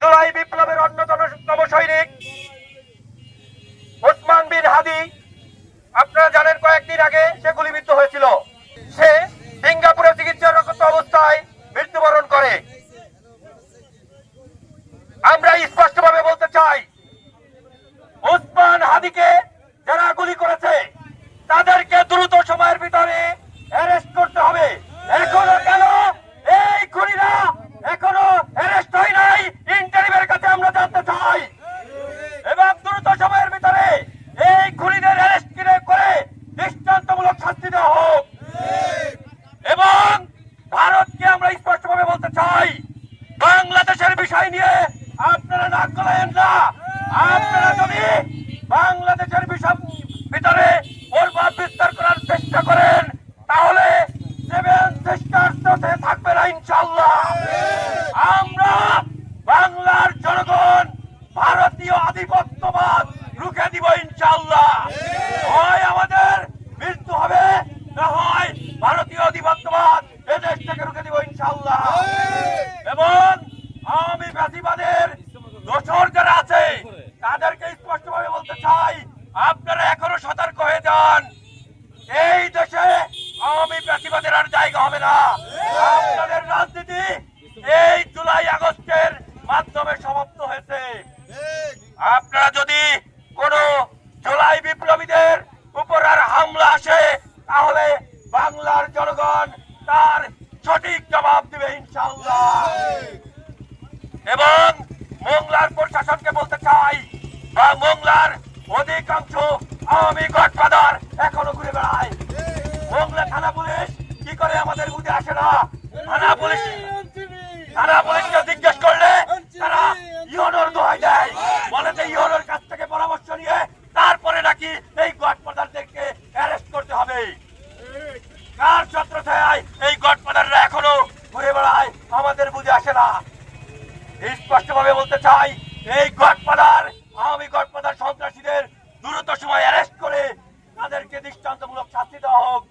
জুলাই বিপ্লবের অন্যতম সৈনিক ওসমান বিন হাদি, আপনারা জানেন কয়েকদিন আগে সে গুলিবিদ্ধ হয়েছিল। সে সিঙ্গাপুরে চিকিৎসারত অবস্থায় মৃত্যুবরণ করে। আমরা স্পষ্টভাবে বলতে চাই, ওসমান হাদিকে যারা গুলি করেছে তাদেরকে দ্রুত সময়ের ভিতরে অ্যারেস্ট করতে হবে। এখনো কেন এই খুনিরা এখনো অ্যারেস্ট হয় নাই, ইন্টারিমের কাছে আমরা জানতে চাই। এবং দ্রুত সময়ের ভিতরে এই খুনিদের অ্যারেস্ট করে দৃষ্টান্তমূলক শাস্তি দেওয়া হোক। এবং ভারতকে আমরা স্পষ্টভাবে বলতে চাই, বাংলাদেশের বিষয় নিয়ে আপনারা নাক গলায়েন না। আপনারা যদি বাংলাদেশের বিষয় ভিতরে প্রভাব বিস্তার করার চেষ্টা করেন তাহলে সেভেন সিস্টার্স থাকবে না ইনশাআল্লাহ। আমরা বাংলার জনগণ ভারতীয় আধিপত্যবাদ রুখে দিব ইনশাআল্লাহ। হয় আমাদের মৃত্যু হবে, না হয় ভারতীয় আধিপত্যবাদ এদেশ থেকে রুখে দিব ইনশাআল্লাহ। এবং আওয়ামী ফ্যাসিবাদের দোসর যারা আছে তাদেরকে স্পষ্টভাবে বলতে চাই, আপনারা এখনো সতর্ক হয়ে যান। এই দেশে আওয়ামী ফ্যাসিবাদের আর জায়গা হবে না। আপনাদের রাজনীতি এই জুলাই আগস্টের মাধ্যমে সমাপ্ত হয়েছে। আপনারা যদি কোন জুলাই বিপ্লবীদের উপর আর হামলা আসে তাহলে বাংলার জনগণ তার সঠিক জবাব দিবে ইনশাআল্লাহ। এবং মোংলার প্রশাসনকে বলতে চাই, বা মোংলার অধিকাংশ আওয়ামী গডফাদার এখনো ঘুরে বেড়ায়। মোংলা থানা পুলিশ কি করে আমাদের বুঝে আসে না। থানা পুলিশকে জিজ্ঞেস করলে তারা ইউনোর দোহাই দেয়, বলে যে ইউনোর কাছ থেকে পরামর্শ নিয়ে তারপরে নাকি এই গডফাদারদেরকে অ্যারেস্ট করতে হবে। কার ছত্রছায়ায় এই গডফাদাররা এখনো ঘুরে বেড়ায় আমাদের বুঝে আসে না। স্পষ্টভাবে বলতে চাই, এই গডফাদার আওয়ামী গডফাদার সন্ত্রাসীদের দ্রুত সময় অ্যারেস্ট করে তাদেরকে দৃষ্টান্তমূলক শাস্তি দেওয়া হোক।